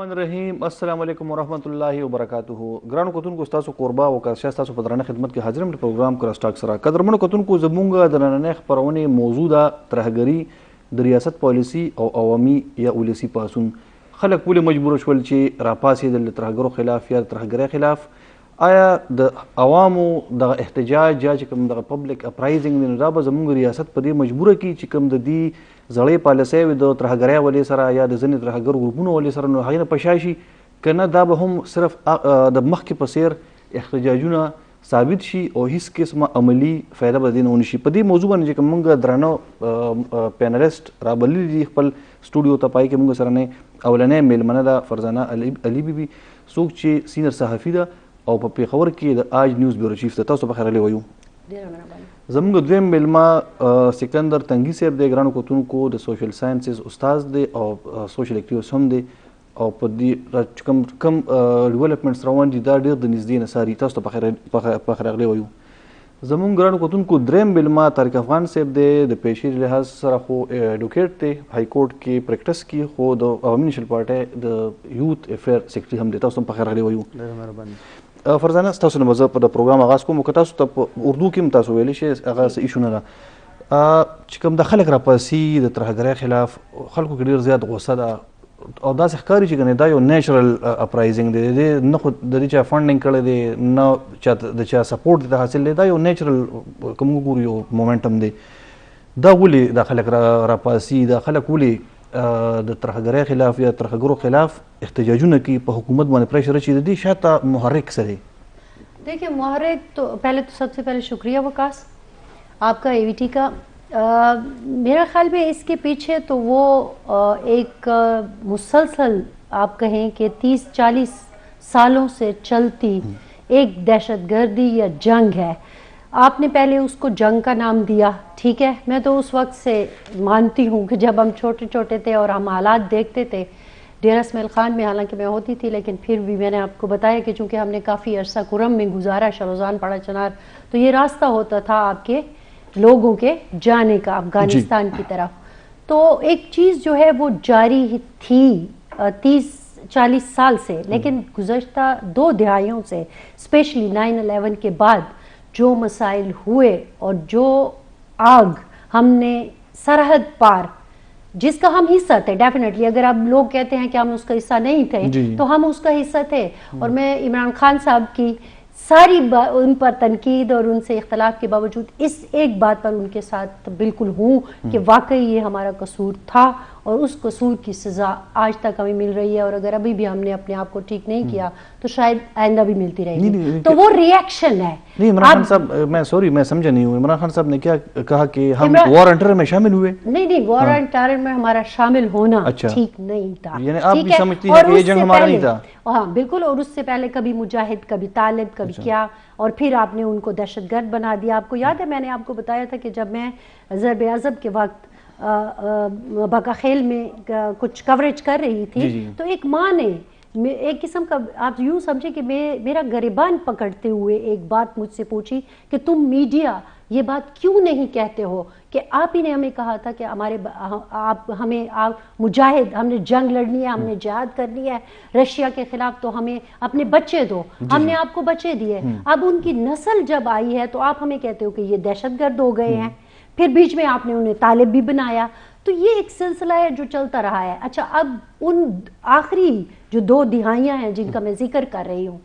الرحمن الرحیم السلام علیکم ورحمۃ اللہ وبرکاتہ ګرانو کتونکو ستاسو قربا او که ستاسو په درانه خدمت کې حاضر یم د پروګرام کراسټاک سره قدرمنو کتونکو زمونږ د نننۍ خپرونې موضوع ده ترهګري د ریاست پالیسي او عوامي یا ولسي پاڅون خلک ولې مجبور شول چې راپاڅېدل د ترهګرو خلاف یا د ترهګرۍ خلاف آیا د عوامو دغه احتجاج یا چې کوم دغه پبلک اپرایزنګ دی نو دا به زموږ ریاست په دې مجبوره کړي چې کوم د دې زړې پالیسۍ وي د ترهګرۍ ولې سره یا د ځینې ترهګرو ګروپونو ولې سره نو هغې نه په شا شي که نه دا به هم صرف د مخکې په څېر احتجاجونه ثابت شي او هیڅ قسمه عملي فایده به د دې نه ونه شي. په دې موضوع باندې چې کوم موږ درانه پینلیسټ رابللي دي خپل سټوډیو ته پای کې موږ سره نه اولنۍ میلمنه ده فرزانه علي بیبي څوک چې سینر صحافي ده او په پیښور کې د آج نیوز بیورو چیف ته. تاسو بخیر علی وایو. زموږ دویم میلمه سکندر تنگي صاحب دی ګرانو کتونکو د سوشل ساینسز استاد دی او سوشل اکټیویسټ هم دی او په دې کوم ډیولپمنټس روان دي دا ډېر د نږدې نه څاري. تاسو ته بخیر راغلی وایو. زموږ ګرانو کتونکو دریم میلمه طارق افغان صاحب دی د پیشې لحاظ سره خو ایډوکیټ دی های کورټ کې پریکټس کوي خو د عوامي نیشنل پارټۍ د یوت افیر سیکرټري هم دی. تاسو هم بخیر راغلی وایو. فرزانه ستاسو نه به زه په د پروګرام آغاز کوم که تاسو ته په اردو کې هم تاسو ویلی شئ هغه څه ایشو نه ده چې کوم د خلک راپاسي د ترهګرۍ خلاف خلکو کې ډېر زیات غوسه ده او داسې ښکاري چې ګنې دا یو نیچرل اپرایزنګ دی د نه خو د دې چا فنډینګ کړی دی نه چا د چا سپورټ دی حاصل دی دا یو نیچرل کوم وګورو یو مومنټم دی. دا ولې دا خلک راپاسي دا خلک ولې د ترهګرۍ خلاف یا ترهګرو خلاف احتجاجونه کی په حکومت باندې پریشر اچي د دې شاته محرک څه دی؟ دیکھیں محرک تو پہلے تو سب سے پہلے شکریہ وکاس آپ کا اے وی ٹی کا. میرا خیال میں اس کے پیچھے تو وہ ایک مسلسل آپ کہیں کہ 30-40 سالوں سے چلتی ایک دہشت گردی یا جنگ ہے. آپ نے پہلے اس کو جنگ کا نام دیا, ٹھیک ہے, میں تو اس وقت سے مانتی ہوں کہ جب ہم چھوٹے چھوٹے تھے اور ہم حالات دیکھتے تھے ڈیرہ اسماعیل خان میں, حالانکہ میں ہوتی تھی لیکن پھر بھی میں نے آپ کو بتایا کہ چونکہ ہم نے کافی عرصہ کرم میں گزارا, شروزان پڑا چنار, تو یہ راستہ ہوتا تھا آپ کے لوگوں کے جانے کا افغانستان کی طرف. تو ایک چیز جو ہے وہ جاری تھی 30-40 سال سے, لیکن گزشتہ 2 دہائیوں سے اسپیشلی 9/11 کے بعد جو مسائل ہوئے اور جو آگ ہم نے سرحد پار جس کا ہم حصہ تھے, ڈیفینیٹلی اگر آپ لوگ کہتے ہیں کہ ہم اس کا حصہ نہیں تھے تو ہم اس کا حصہ تھے. اور میں عمران خان صاحب کی ساری ان پر تنقید اور ان سے اختلاف کے باوجود اس ایک بات پر ان کے ساتھ بالکل ہوں کہ واقعی یہ ہمارا قصور تھا اور اس قصور کی سزا آج تک ہمیں مل رہی ہے, اور اگر ابھی بھی ہم نے اپنے آپ کو ٹھیک نہیں کیا تو شاید آئندہ بھی ملتی رہے گی. تو وہ ریئیکشن ہے. نہیں عمران خان صاحب میں سمجھا نہیں ہوں, عمران خان صاحب نے کیا کہا کہ ہم وار اینڈ ٹیرر میں شامل ہوئے؟ نہیں وار اینڈ ٹیرر میں ہمارا شامل ہونا ٹھیک نہیں تھا. یعنی آپ بھی سمجھتی ہیں کہ یہ جنگ ہمارا نہیں تھا؟ ہاں بالکل. اور اس سے پہلے کبھی مجاہد, کبھی طالب, کبھی کیا, اور پھر آپ نے ان کو دہشت گرد بنا دیا. آپ کو یاد ہے میں نے آپ کو بتایا تھا کہ جب میں ضرب عضب کے وقت بقا خیل میں کچھ کوریج کر رہی تھی تو ایک ماں نے ایک قسم کا, آپ یوں سمجھے کہ میرا گریبان پکڑتے ہوئے ایک بات مجھ سے پوچھی کہ تم میڈیا یہ بات کیوں نہیں کہتے ہو کہ آپ ہی نے ہمیں کہا تھا کہ ہمیں مجاہد, ہم نے جنگ لڑنی ہے, ہم نے جہاد کرنی ہے رشیا کے خلاف, تو ہمیں اپنے بچے دو. ہم نے آپ کو بچے دیے. اب ان کی نسل جب آئی ہے تو آپ ہمیں کہتے ہو کہ یہ دہشت گرد ہو گئے ہیں, پھر بیچ میں آپ نے انہیں طالب بھی بنایا. تو یہ ایک سلسلہ ہے جو چلتا رہا ہے. اچھا, اب ان آخری جو 2 دہائیاں ہیں جن کا میں ذکر کر رہی ہوں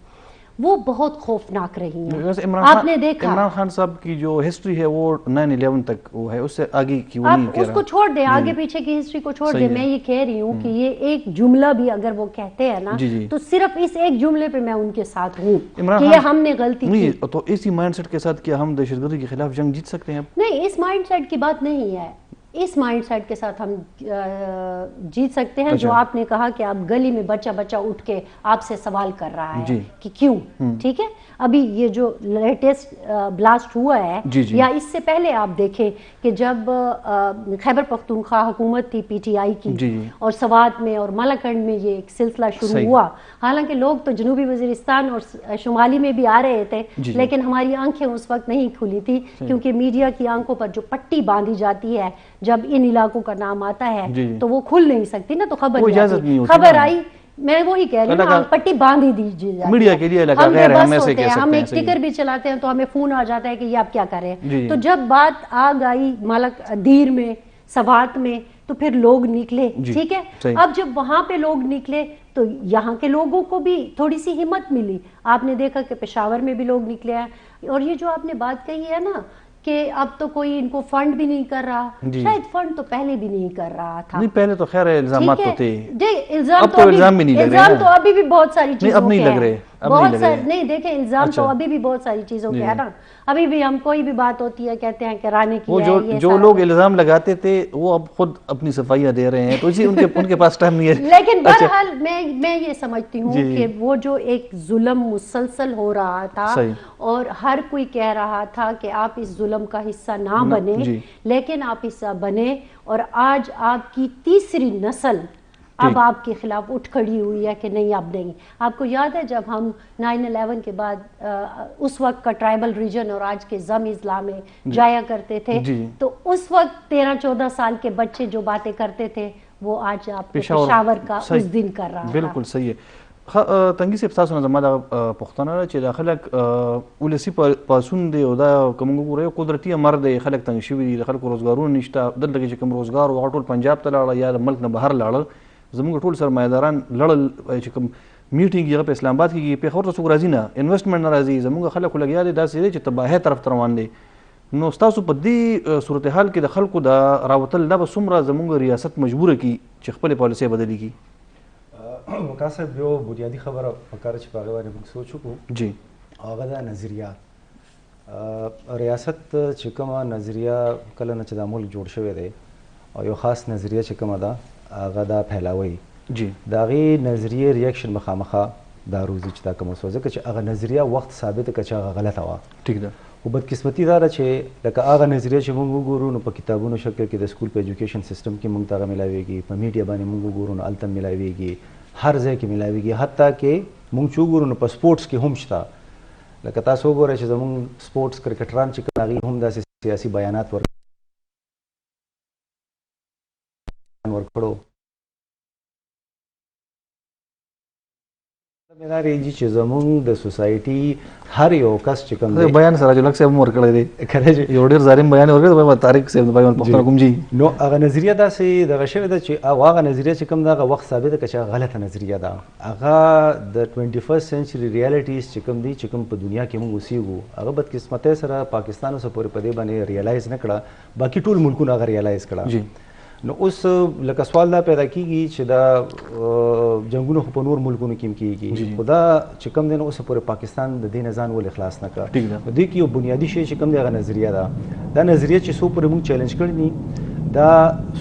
وہ بہت خوفناک رہی ہیں. آپ نے دیکھا عمران خان صاحب کی جو ہسٹری ہے وہ 9/11 تک وہ ہے, اس سے آگے کی وہ نہیں کہہ رہا. اس کو چھوڑ دیں, آگے پیچھے کی ہسٹری کو چھوڑ دیں. میں یہ کہہ رہی ہوں کہ یہ ایک جملہ بھی اگر وہ کہتے ہیں نا تو صرف اس ایک جملے پہ میں ان کے ساتھ ہوں کہ یہ ہم نے غلطی کی. تو اسی مائنڈ سیٹ کے ساتھ کیا ہم دہشت گردی کے خلاف جنگ جیت سکتے ہیں؟ نہیں, اس مائنڈ سیٹ کی بات نہیں ہے. اس مائنڈ سیٹ کے ساتھ ہم جیت سکتے ہیں جو آپ نے کہا کہ اب گلی میں بچہ اٹھ کے آپ سے سوال کر رہا ہے کہ کیوں, ٹھیک ہے. ابھی یہ جو لیٹسٹ بلاسٹ ہوا ہے یا اس سے پہلے آپ دیکھیں کہ جب خیبر پختونخوا حکومت تھی پی ٹی آئی کی اور سوات میں اور مالاکنڈ میں یہ ایک سلسلہ شروع ہوا, حالانکہ لوگ تو جنوبی وزیرستان اور شمالی میں بھی آ رہے تھے لیکن ہماری آنکھیں اس وقت نہیں کھلی تھی کیونکہ میڈیا کی آنکھوں پر جو پٹی باندھی جاتی ہے جب ان علاقوں کا نام آتا ہے تو وہ کھل نہیں سکتی نا. تو خبر آئی मैं वही कह रही हूँ ना, पट्टी बांध ही दीजिए जाती है। मीडिया के लिए लगा हम गैर हम बेबस ऐसे होते कह हैं, सकते हम हैं एक टिकर भी चलाते हैं तो हमें फोन आ जाता है कि ये आप क्या कर रहे जी। हैं। तो जब बात आ गई मालक दीर में, सवात में, तो फिर लोग निकले, ठीक है। सही। अब जब वहां पे लोग निकले तो यहाँ के लोगों को भी थोड़ी सी हिम्मत मिली। आपने देखा कि पेशावर में भी लोग निकले हैं। और ये जो आपने बात कही है ना कि अब तो कोई इनको फंड भी नहीं कर रहा, शायद फंड तो पहले भी नहीं कर रहा था। नहीं पहले तो खैर इल्जामात तो थे, इल्जाम अब तो इल्जाम भी नहीं लग रहे हैं। इल्जाम तो अभी भी बहुत सारी चीजों अब नहीं के लग रहे, हैं, अब बहुत नहीं लग सारे रहे। नहीं देखें इल्जाम तो अभी भी बहुत सारी चीजों के है ना। अभी भी हम कोई भी बात होती है कहते हैं कि रानी की वो जो लोग इल्जाम लगाते थे वो अब खुद अपनी सफाइयां दे रहे हैं, तो इसी उनके पास टाइम नहीं है। लेकिन बहरहाल मैं ये समझती हूँ कि वो जो एक जुल्म मुसलसल हो रहा था और हर कोई कह रहा था कि आप इस जुल्म का हिस्सा ना बने, लेकिन आप हिस्सा बने और आज आपकी तीसरी नस्ल अब आपके खिलाफ उठ खड़ी हुई है कि नहीं अब नहीं। आपको याद है जब हम 9/11 के बाद उस वक्त का ट्राइबल रीजन और आज के जम इस्लाम में जाया करते थे, तो उस वक्त 13-14 साल के बच्चे जो बातें करते थे वो आज आप पेशावर का उस दिन कर रहा था। बिल्कुल सही है। تنګي صاحب تاسو نه زما د پښتنه چې د خلک ولسی پاسون دی او دا کوم ګورې قدرتي امر دی، خلک تنګ شوي دي، خلک روزګارونه نشته، دلته چې کوم روزګار او ټول پنجاب ته لاړ یا ملک نه بهر لاړ، زموږ ټول سرمایداران لړل چې کوم میټینګ یې په اسلام آباد کې په خور ته څوک راځي نه، انویسټمنټ نه راځي، زموږ خلک لګیا دي داسې دی چې تباهۍ طرف ته روان دي. نو ستاسو په دې صورتحال کې د خلکو د راوتل دا به څومره زموږ ریاست مجبوره کی چې خپل پالیسۍ بدلي کی؟ وقاص صاحب یو بنیادی خبره پکاره چې په هغه باندې موږ سوچ وکړو جی هغه د نظریات ریاست چې کومه نظریه کله نه چې د ملک جوړ شوی دی او یو خاص نظریه چې کومه ده هغه دا پهلاوی جی د هغې نظریې ریاکشن مخامخه دا روزي چې دا کومه څه ځکه چې هغه نظریه وخت ثابته کړه چې هغه غلطه وه. ټیک ده. خو بدقسمتي دا ده چې لکه هغه نظریه چې موږ وګورو نو په کتابونو شکل کې د سکول په ایجوکیشن سیستم کې موږ ته هغه میلاویږي، په میډیا باندې موږ وګورو نو هلته میلاویږي، هر ځای کې میلاویږي، حتی کې موږ چې وګورو نو په سپورټس کې هم شته. لکه تاسو وګورئ چې زموږ سپورټس کرکټران چې کوم هغې هم داسې سیاسي بیانات ورکړو. دا رېږي چې زموږ د سوسایټي هر یو کس چې کوم دی بیان سراج الحق صاحب هم ورکړی دی، کنه چې یو ډېر ظالم بیان ورکړی دی طارق صاحب د بیان پوښتنه کوم جی. نو هغه نظریه داسې دغه شوې ده چې هغه نظریه چې کوم ده هغه وخت ثابته کړه چې هغه غلطه نظریه ده. هغه د 21st century realities چې کوم دي چې کوم په دنیا کې موږ اوسېږو هغه بدقسمتۍ سره پاکستان اوسه پورې په دې باندې ریالایز نه کړه، باقي ټول ملکونه هغه ریالایز کړه. نو اوس لکه سوال دا پیدا کیږي چې دا جنگونه خو په نور ملکونو کې هم کیږي، خو دا چې کوم دی نو اوسه پورې پاکستان د دې نه ځان ولې خلاص نه کړه. دې کې یو بنیادي شی چې کوم دی هغه نظریه ده. دا نظریه چې څو پورې موږ چیلنج کړی دي، دا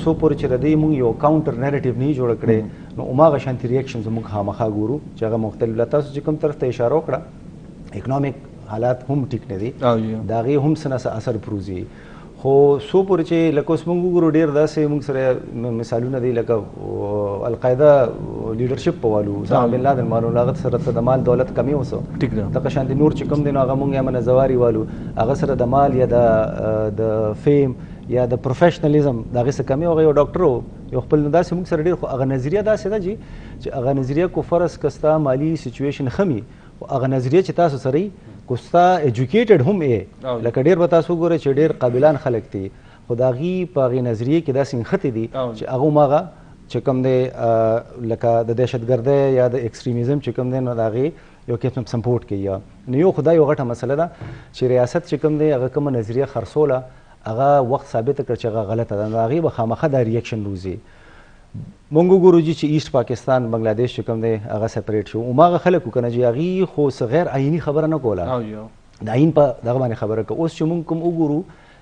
څو پورې چې د دې موږ یو کاونټر نیریټیو نه جوړ کړی، نو هماغه شانتي ریاکشنز موږ خامخا ګورو چې هغه مختلف. تاسو چې کوم طرف ته اشاره وکړه اکنامک حالات هم ټیک نه دي، د هغې هم څه نه څه اثر پروزي. خو څو پورې چې لکه اوس موږ وګورو ډېر داسې موږ سره مثالونه دي لکه القاعده لیډرشپ په والو اسامه بن لادن مالو هغه سره د مال دولت کمی اوسه ټیک ده. دغه شانتي نور چې کوم دی نو هغه موږ یې امن زواري والو هغه سره د مال یا د فیم یا د پروفیشنلیزم د هغې څه کمی، هغه یو ډاکټر و یو خپل نو داسې موږ سره ډېر. خو هغه نظریه داسې ده چې هغه نظریه کو فرض که ستا مالي سچویشن ښه وي، خو هغه نظریه چې تاسو سره یي کو ستا ایجوکیټډ هم یې لکه ډېر به تاسو وګورئ چې ډېر قابلان خلک دي، خو د هغې په هغې نظریې کې داسې نښتې دي چې هغه هماغه چې کوم دی لکه د دهشتګردۍ یا د ایکسټریمیزم چې کوم دی نو د هغې یو قسم سپورټ کوي. نو یو خو دا یو غټه مسله ده چې ریاست چې کوم دی هغه کومه نظریه خرڅوله هغه وخت ثابته کړه چې هغه غلطه ده، نو هغې به خامخا دا ریاکشن روزي. مونږ وګورو چې ایسټ پاکستان بنګلادیش چې کوم دی هغه سپریټ شو، هماغه خلک وکنه چې هغې خو څه غیر آئیني خبره نه کوله، د آئین په دغه باندې خبره کوه. اوس چې مونږ کوم وګورو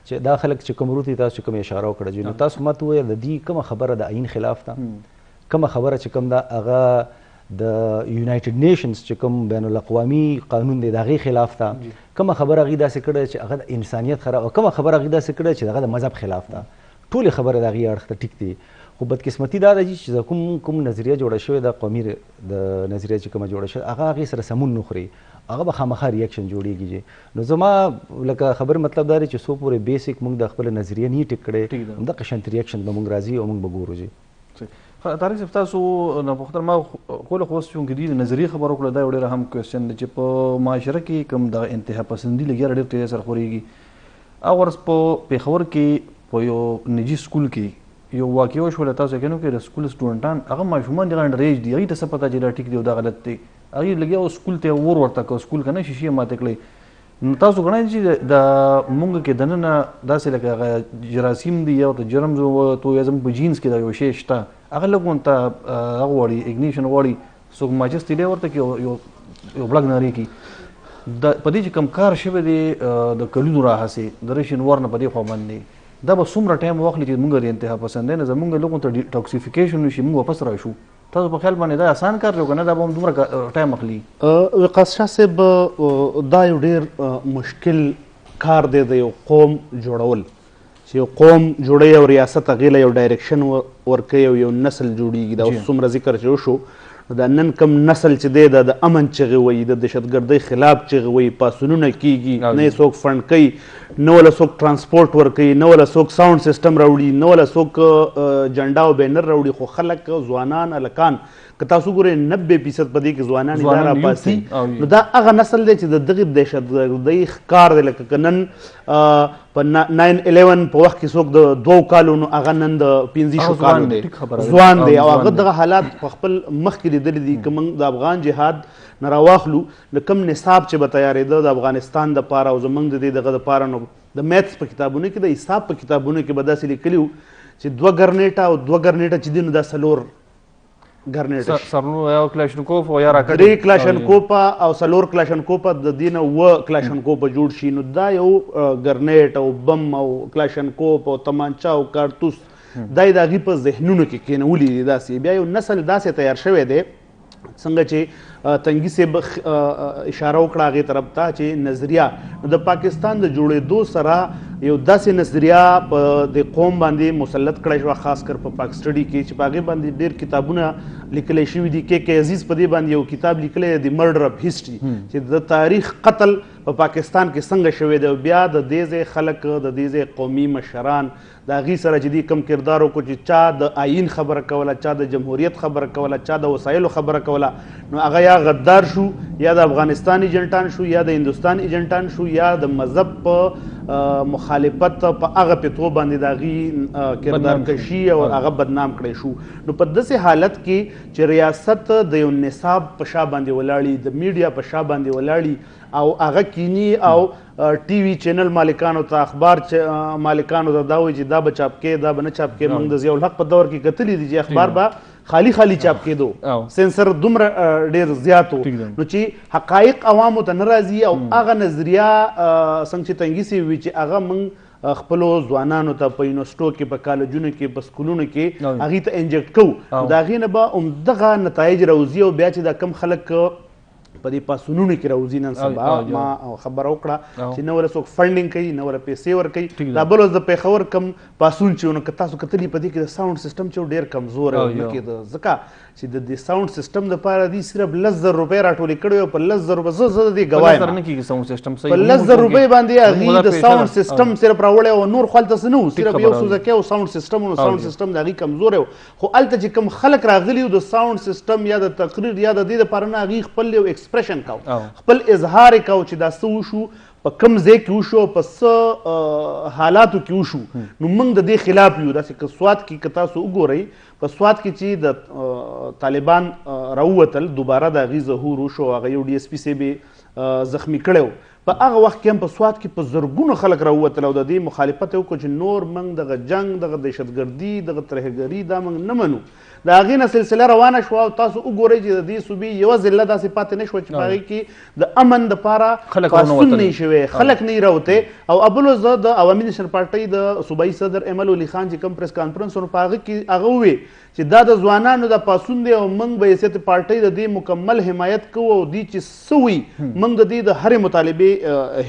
چې دا خلک چې کوم روتي تاسو کوم اشاره وکړه نو تاسو ماته ووایه د دې کومه خبره د آئین خلاف ده، کومه خبره چې کوم ده هغه د یونایټډ نیشنز چې کوم بین الاقوامي قانون دی د هغې خلاف ده، کومه خبره هغې داسې کړې چې هغه د انسانیت خلاف، او کومه خبره هغې داسې کړې چې هغه د مذهب خلاف ده. ټولې خبرې د هغې اړخ ته ټیک دي. خو بدقسمتي دا ده چې کوم نظریه جوړه شوې ده قومي د نظریه چې کومه جوړه شوې هغه هغې سره سمون نه خوري، هغه به خامخا ریاکشن جوړېږي. نو زما لکه خبر مطلب دا دی چې څو پورې بیسک موږ د خپله نظریه نه ټیک کړی همدغه شانتې ریاکشن به موږ راځي او موږ به ګورو. طارق صاحب تاسو نه پوښتنه ما کوله خو اوس چونکې دوی د نظریې خبره وکړه دا یو ډېر اهم کوېسچن دی چې په معاشره کې کوم دغه انتها پسندي لګیا ډېر تیزه سره خورېږي هغه ورځ په پېښور کې په یو نجي سکول کې یو واقعه وشوله تاسو کینو کې د سکول سټوډنټان هغه ماشومان دغه انډر ایج دي هغوی ته څه پته چې دا ټیک دی او دا غلط دی هغوی لګیا او سکول ته ور ورته کړه سکول که نه شیشې ماتې کړئ نو تاسو ګڼئ چې د مونږ کې دننه داسې لکه هغه جراثیم دي یا ورته جرم تو یا زموږ په جینس کې دا یو شی شته هغه لږ ورته هغه غواړي اګنیشن غواړي څوک ماچس تیلی ورته کړي یو بلګ نارې کړي په دې چې کوم کار شوی دی د کلونو راهسې د رشین ور نه په دې خوا باندې دا به څومره ټایم واخلي چې مونږ د انتها پسند دی نه زمونږ لږ ورته ډیټاکسیفیکیشن وشي مونږ واپس راشو تاسو په خیال باندې دا آسان کار دی که نه دا به هم دومره ټایم اخلي وقاص شاه صاحب دا یو ډېر مشکل کار دی د یو قوم جوړول چې یو قوم جوړوي او ریاست هغې له یو ډایرکشن ورکوي او یو نسل جوړیږي دا اوس څومره ذکر چې وشو دا نن کم نسل چې دی دا د امن چغې وایي د دهشتګردۍ خلاف چغې وایي پاڅونونه کیږي نه یې څوک فنډ کوي نه وله څوک ټرانسپورټ ورکوي نه وله څوک ساوند سیسټم راوړي نه وله څوک جنډا او بینر راوړي خو خلک ځوانان هلکان که تاسو ګورئ 90% په دې کې ځوانان دا راپاڅي نو دا هغه نسل دی چې د دغې دهشتګردۍ ښکار دی لکه که نن په 9/11 په وخت کې څوک د 2 کالو نو هغه نن د 15 کالو دی ځوان دی او هغه دغه حالات په خپل مخکې لیدلي دي که موږ د افغان جهاد نه راواخلو د کوم نصاب چې به تیارېده د افغانستان دپاره او زموږ د دې دغه دپاره نو د میتھس په کتابونو کې د حساب په کتابونو کې به داسې لیکلي وو چې 2 ګرنیټه او 2 ګرنیټه چې دي نو دا 4 ګرنیټه سرنو یو کلاشنکوف او یا راکټ 3 کلاشنکوپا او 4 کلاشنکوپا د دې نه 2 کلاشنکوپا جوړ شي نو دا یو ګرنیټ او بم او کلاشنکوپ او تمانچه او کارتوس دا یې د هغوی په ذهنونو کې کېنولي دي داسې بیا یو نسل داسې تیار شوی دی څنګه چې تنګي صاحب اشاره وکړه هغې طرف ته چې نظریه د پاکستان د جوړېدو سره یو داسې نظریه په د قوم باندې مسلط کړی شوه خاص کر په پاک سټډي کې چې په هغې باندې ډېر کتابونه لیکلی شوي دي کې عزیز په دې باندې یو کتاب لیکلی دی د مرډر اف هسټري چې د تاریخ قتل په پاکستان کې څنګه شوی دی او بیا د دې ځای خلک د دې ځای قومي مشران د هغې سره چې دي کوم کردار وکړو چې چا د آیین خبره کوله چا د جمهوریت خبره کوله چا د وسایلو خبره کوله نو هغه یا غدار شو یا د افغانستان ایجنټان شو یا د هندوستان ایجنټان شو یا د مذهب په مخالفت په هغه پیتو باندې د هغې کردار کشي او هغه بدنام کړی شو نو په داسې حالت کې چې ریاست د یو نصاب په شا باندې ولاړي د میډیا په شا باندې ولاړي او هغه کینی او ټي وي چینل مالکانو ته اخبار مالکانو ته دا وایي چې دا به چاپ کې دا به نه چاپ کې موږ د ضیاء الحق په دور کې کتلي دي چې اخبار به خالی خالی چاپ کېدو سینسر دومره ډېر زیات و نو چې حقایق عوامو ته نه راځي او هغه نظریه څنګه چې تنګي صاحب وي چې هغه موږ خپلو ځوانانو ته په یونیورسټو کې په کالجونو کې په سکولونو کې هغې ته انجکټ کوو د هغې نه به همدغه نتایج راوځي او بیا چې دا کم خلک په دې پاسونونو کې راوځي نن سبا ما خبره وکړه چې نه ولا څوک فنډینګ کوي نه ولا پیسې ورکوي دا بل اوس د پېښور کم پاسون چې نو که تاسو کتلي په دې کې د ساوند سیسټم چې ډېر کمزور او کې د ځکه چې د دې ساوند سیسټم دپاره دي صرف 10,000 روپۍ راټولې کړې او په 10,000 روپۍ زه د دې ګواه یم په 10,000 روپۍ باندې هغې د ساوند سیسټم صرف راوړی او نور خو هلته څه نه وو صرف یو سوزکی او ساوند سیسټم او ساوند سیسټم د هغې کمزوری و خو هلته چې کوم خلک راغلي وو د ساوند سیسټم یا د تقریر یا د دې دپاره نه هغې خپل یو ایکسپریشن کوو خپل اظهار یې کوو چې دا څه وشو په کوم ځای کې وشو په څه حالاتو کې وشو نو موږ د دې خلاف یو داسې که سوات کې که تاسو وګورئ په سوات کې چې د طالبان راووتل دوباره د هغې ظهور وشو هغه یو ډي اس پي صاحب یې زخمي کړی و په هغه وخت کې هم په سوات کې په زرګونو خلک راووتل او د دې مخالفت یې وکړو چې نور موږ دغه جنګ دغه دهشتګردي دغه ترهګري دا موږ نه منو د هغې نه سلسله روانه شوه او تاسو وګورئ چې د دې صوبې یوه ضلع داسې پاتې نه شوه چې په هغې کې د امن دپاره پاڅون نه شوی خلک نه راوتی او ابلو زه د عوامي نیشنل پارټۍ د صوبایي صدر ایمل ولی خان چې کوم پریس کانفرنس ورو په هغه کې هغه وویل چې دا د ځوانانو د پاڅون دی او موږ به حیثیت پارټۍ د دې مکمل حمایت کوو او دوی چې څه وي موږ د دې د هرې مطالبې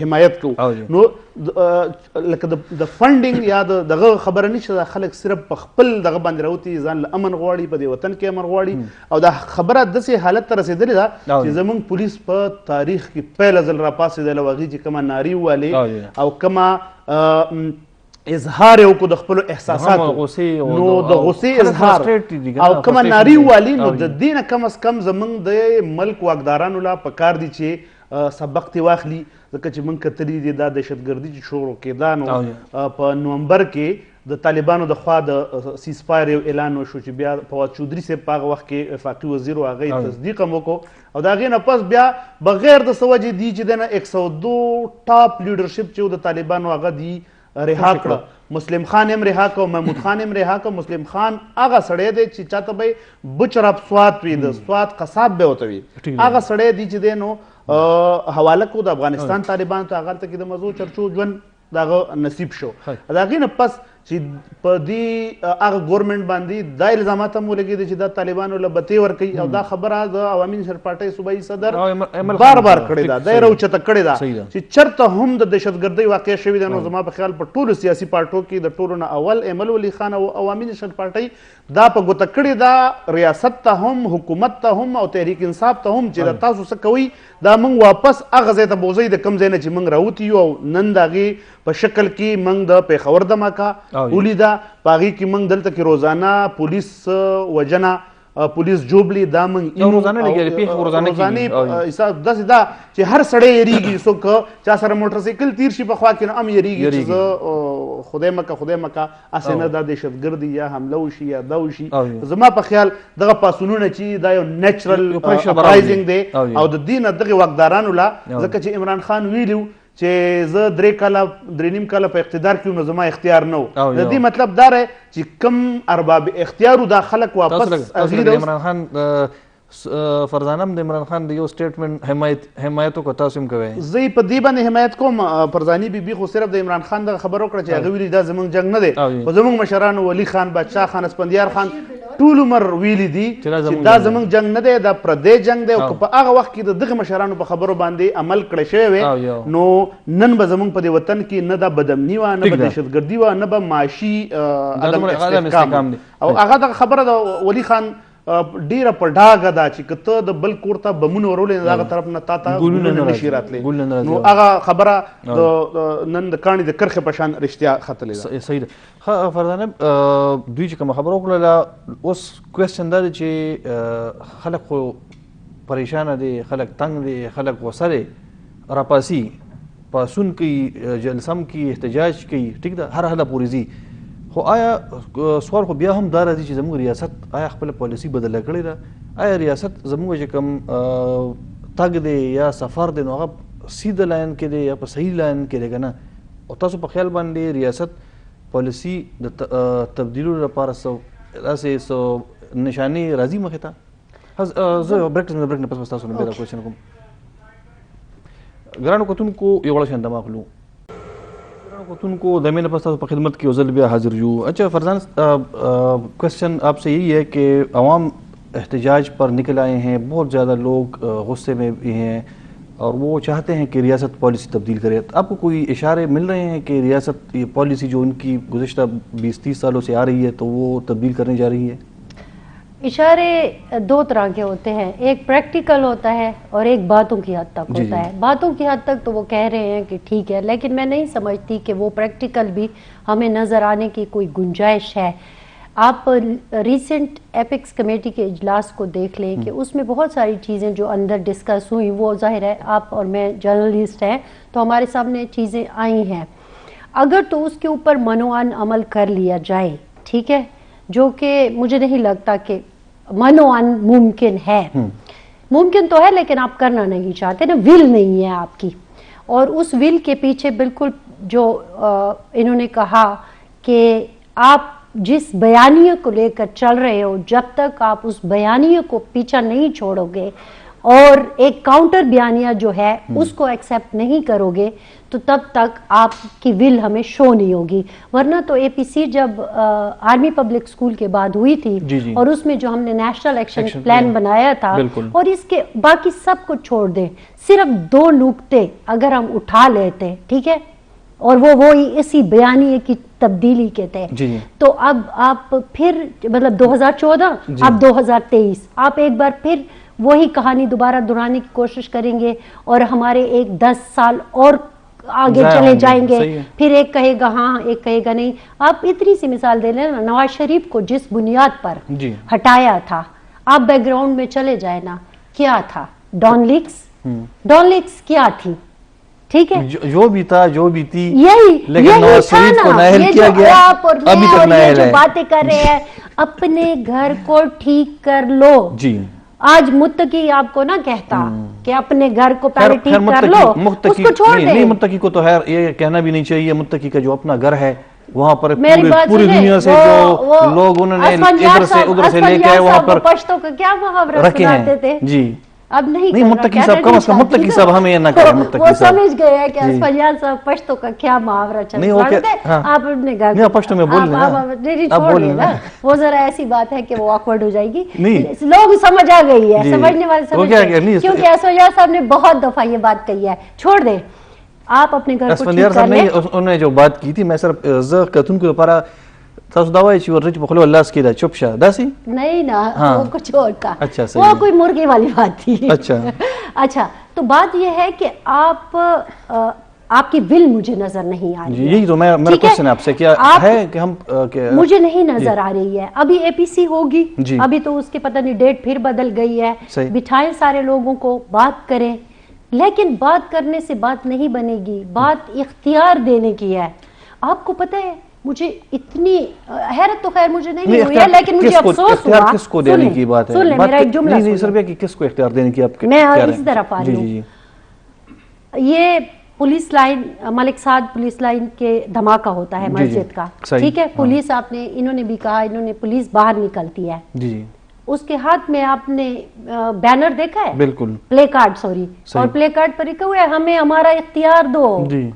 حمایت کوو نو لکه د فنډینګ یا دغه خبره نشته دا خلک صرف په خپل دغه باندې راوتي ځان له امن غواړي په دې وطن کې امن غواړي او دا خبره داسې حالت ته رسېدلې ده چې زموږ پولیس په تاریخ کې پیله ځل راپاڅېدل او هغې چې کومه نارې ووالې او کومه اظهار یو کو د خپل احساساتو نو د غصې اظهار او کومه ناری والی نو د دینه کم از کم زمونږ د ملک واکدارانو لا پکار دي چې سبق تی واخلي ځکه چې موږ کتلی دي دا دهشتګردي چې شروع کېدا نو په نومبر کې د طالبانو د خوا د سیز فایر یو اعلان وشو چې بیا فواد چودھری صاحب په هغه وخت کې وفاقي وزیر و هغه تصدیق هم وکړو او د هغې نه پس بیا بغیر د څه وجې دي چې دنه 102 ټاپ لیډرشپ چې د طالبانو هغه دي رها کړه مسلم خان هم رها کړ محمود خان هم رها کړ مسلم خان هغه سړی دی چې چاته به بچراب سواد وي د سواد قصاب به ورته وي هغه سړی دی چې دی نو حواله کو د افغانستان طالبان ته هغلته کې د مزو چرچو ژوند دغه نصیب شو د هغې نه پس چې په دې هغه ګورنمنټ باندې دا الزامات هم ولګېدي چې دا طالبانو له بتې ورکوي او دا خبره د عوامي نشر پارټۍ صوبایي صدر بار بار کړې ده دا یې راوچته کړې ده چې چېرته هم د دهشتګردۍ واقع شوې ده نو زما په خیال په ټولو سیاسي پارټو کې د ټولو نه اول ایمل ولی خان او عوامي نشر پارټۍ دا په ګوته کړې ده ریاست ته هم حکومت ته هم او تحریک انصاف ته هم چې تاسو څه کوئ دا موږ واپس هغه ځای ته بوځئ د کوم ځای نه چې موږ راوتي یو او نن د هغې په شکل کې موږ د پېښور دماکه ولیده په هغې کې موږ دلته کې روزانه پولیس وجنه پولیس جوبلی دا موږ حساب داسې ده چې هر سړی یریږي څوک چا سره موټرسایکل تیر شي په خوا کې نو هم یریږي چې زه خدای مکه هسې نه دا دهشتګردي یا حمله وشي یا دا وشي زما په خیال دغه پاڅونونه چې دا یو نیچرل اپرایزنګ دی او د دې نه دغې واکدارانو لا ځکه چې عمران خان ویلي چې زه درې نیم کاله په اقتدار کې نو زما اختیار نه و د دې مطلب دا دی چې کم ارباب اختیار دا خلک واپس عمران خان فرزانه هم د عمران خان د یو سټیټمنټ حمایت وکړه تاسو هم کوئ زه یې په دې باندې حمایت کوم فرزاني بیبي خو صرف د عمران خان دغه خبر وکړه چې هغه ویلي دا زموږ جنګ نه دی خو زموږ مشرانو ولی خان بادشاه خان اسفندیار خان ټول عمر ویلي دي چې دا زموږ جنګ نه دی دا پردی جنګ دی او که په هغه وخت کې د دغه مشرانو په خبرو باندې عمل کړی شوی وی نو نن به زموږ په دې وطن کې نه دا بدامني وه نه به دهشتګردي وه نه به معاشي عدم استحکام او هغه دغه خبره د ولی خان ډیره په ډاګه ده چې که ته د بل کور ته بمونه ورولې د هغه طرف نه تا ته ګلونه نشي راتلی نو هغه خبره نن د کاڼي د کرښې په شان رښتیا ختلې ده صحیح ده فرزانه دوی چې کومه خبره وکړله اوس کوېسچن دا دی چې خلک خو پریشانه دي خلک تنګ دي خلک غوسه دي راپاسي پاسون کوي جلسه هم کوي احتجاج کوي ټیک ده هر حده پورې ځي خو آیا سوال خو بیا هم دا راځي چې زموږ ریاست آیا خپله پالیسي بدله کړې ده آیا ریاست زموږ چې کوم تګ دی یا سفر دی نو هغه سیده لاین کې دی یا په صحیح لاین کې دی که نه او تاسو په خیال باندې ریاست پالیسي د تبدیلولو لپاره داسې څه نشانې راځي مخې ته زه بریک نه پس تاسو نه بیا دا کوېشن کوم ګرانو کتونکو یو غوړه شان دماغ لو کو دمین پس تاسو په خدمت کې وزل بیا حاضر جو اچھا فرزان کوشچن آپ سے یہی ہے کہ عوام احتجاج پر نکل آئے ہیں بہت زیادہ لوگ غصے میں بھی ہیں اور وہ چاہتے ہیں کہ ریاست پالیسی تبدیل کرے آپ کو کوئی اشارے مل رہے ہیں کہ ریاست یہ پالیسی جو ان کی گزشتہ 20-30 سالوں سے آ رہی ہے تو وہ تبدیل کرنے جا رہی ہے اشارے دو طرح کے ہوتے ہیں ایک پریکٹیکل ہوتا ہے اور ایک باتوں کی حد تک ہوتا ہے باتوں کی حد تک تو وہ کہہ رہے ہیں کہ ٹھیک ہے لیکن میں نہیں سمجھتی کہ وہ پریکٹیکل بھی ہمیں نظر آنے کی کوئی گنجائش ہے آپ ریسنٹ ایپکس کمیٹی کے اجلاس کو دیکھ لیں کہ اس میں بہت ساری چیزیں جو اندر ڈسکس ہوئی وہ ظاہر ہے آپ اور میں جرنلسٹ ہیں تو ہمارے سامنے چیزیں آئی ہیں اگر تو اس کے اوپر منوعن عمل کر لیا جائے ٹھیک ہے جو کہ مجھے نہیں لگتا کہ منوعن ممکن ہے ممکن تو ہے لیکن آپ کرنا نہیں چاہتے نا ول نہیں ہے آپ کی اور اس ول کے پیچھے بالکل جو انہوں نے کہا کہ آپ جس بیانیے کو لے کر چل رہے ہو جب تک آپ اس بیانیے کو پیچھا نہیں چھوڑو گے اور ایک کاؤنٹر بیانیہ جو ہے اس کو ایکسیپٹ نہیں کرو گے تو تب تک آپ کی ول ہمیں شو نہیں ہوگی ورنہ تو اے پی سی جب آرمی پبلک اسکول کے بعد ہوئی تھی اور اس میں جو ہم نے نیشنل ایکشن پلان بنایا تھا اور اس کے باقی سب کو چھوڑ دیں صرف 2 نکتے اگر ہم اٹھا لیتے ٹھیک ہے اور وہ اسی بیانیے کی تبدیلی کے تھے تو اب آپ پھر مطلب 2014 اب 2023 آپ ایک بار پھر وہی کہانی دوبارہ دہرانے کی کوشش کریں گے اور ہمارے ایک 10 سال اور आगे चले जाएंगे, फिर एक कहेगा हाँ एक कहेगा नहीं। आप इतनी सी मिसाल दे लेना, नवाज शरीफ को जिस बुनियाद पर हटाया था, आप बैकग्राउंड में चले जाए ना, क्या था? डॉन लीक्स क्या थी? ठीक है, जो भी था, जो भी थी, लेकिन नवाज शरीफ को नाअहल किया गया, अभी तक नाअहल है। जो बातें कर रहे हैं, अपने घर को ठीक कर लो जी। आज मुत्तकी आपको ना कहता कि अपने घर को पहले ठीक कर लो, उसको छोड़ दे। नहीं, मुत्तकी को तो है ये कहना भी नहीं चाहिए। मुत्तकी का जो अपना घर है वहाँ पर पूरी दुनिया से जो लोग उन्होंने इधर से उधर से लेके आए वहाँ पर पश्तो का क्या मुहावरा सुनाते थे जी। अब नहीं मुत्तकी साहब कम से कम, मुत्तकी साहब हमें ये ना करें। वो समझ गए हैं कि असफलियाल साहब पश्तो का क्या मुहावरा चल रहा है। आप अपने घर नहीं पश्तो में बोल लेना, वो जरा ऐसी बात है कि वो ऑकवर्ड हो जाएगी। लोग समझ आ गई है, समझने वाले समझ गए, क्योंकि असफलियाल साहब ने बहुत दफा ये बात कही है। छोड़ दे, आप अपने घर को ठीक कर ले। उन्होंने जो बात की थी, मैं सिर्फ कतुन को पारा तासु दवाई ची वर्रिच बखलो अल्लाह की दा चुप शा दासी नहीं ना, वो कुछ और था। अच्छा, वो कोई मुर्गी वाली बात थी। अच्छा, तो बात ये है कि आपकी विल मुझे नजर नहीं आ रही है। यही तो मेरा क्वेश्चन आपसे क्या है कि हम मुझे नहीं नजर आ रही है। अभी एपीसी होगी, अभी तो उसकी पता नहीं डेट फिर बदल गई है। बिठाएं सारे लोगों को, बात करें, लेकिन बात करने से बात नहीं बनेगी, बात इख्तियार देने की है। आपको पता है, मुझे इतनी हैरत तो खैर मुझे नहीं हुई है, लेकिन मुझे अफसोस हुआ। किसको देने की बात है? सुन ले मेरा एक जुमला। नहीं सर, कि किसको इख्तियार देने की आपके, मैं इस तरफ आ रही हूँ। ये पुलिस लाइन, मलिक साद पुलिस लाइन के धमाका होता है मस्जिद का, ठीक है। पुलिस आपने, इन्होंने भी कहा, इन्होंने पुलिस बाहर निकलती है जी। उसके हाथ में आपने बैनर देखा है? बिल्कुल, प्ले कार्ड, सॉरी, और प्ले कार्ड पर लिखा हुआ है हमें हमारा इख्तियार दो जी।